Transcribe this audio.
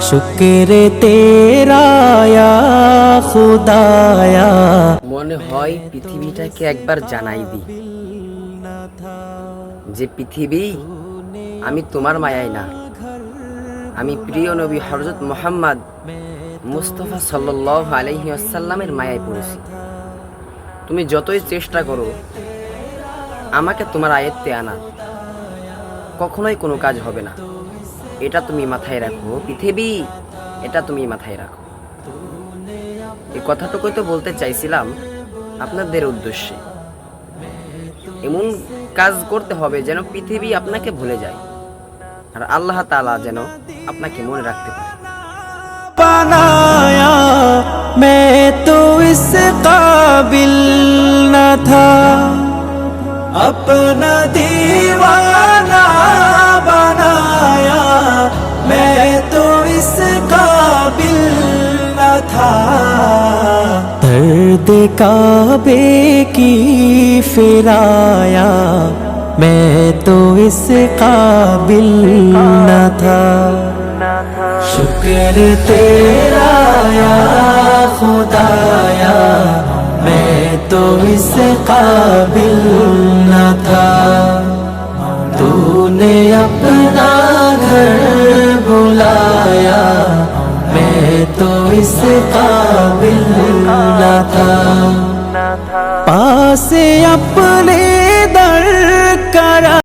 शुक्र तेरा या खुदाया। মনে হয় পৃথিবীটাকে একবার জানাই দিই যে পৃথিবী, আমি তোমার মায়ায় না, আমি প্রিয় নবী হযরত মুহাম্মদ মুস্তাফা সাল্লাল্লাহু আলাইহি ওয়াসাল্লামের মায়ায় পড়েছি। তুমি যতই চেষ্টা করো আমাকে তোমার আয়ত্তে আনার, কখনোই কোনো কাজ হবে না। এটা তুমি মাথায় রাখো পৃথিবী, এটা তুমি মাথায় রাখো। এই কথাটুকুই তো বলতে চাইছিলাম আপনাদের উদ্দেশ্যে। এমন কাজ করতে হবে যেন পৃথিবী আপনাকে ভুলে যায়, আর আল্লাহ তাআলা যেন আপনাকে মনে রাখতে পারে। बनाया मैं तो इस काबिल न था, अपना दीवाना बनाया मैं तो इस काबिल न था। दर्द काबे की फिराया मैं तो इस काबिल न था। शुक्र तेरा या खुदाया मैं तो इस काबिल न था। तूने अपना घर बुलाया मैं तो इस काबिल न था। पास अपने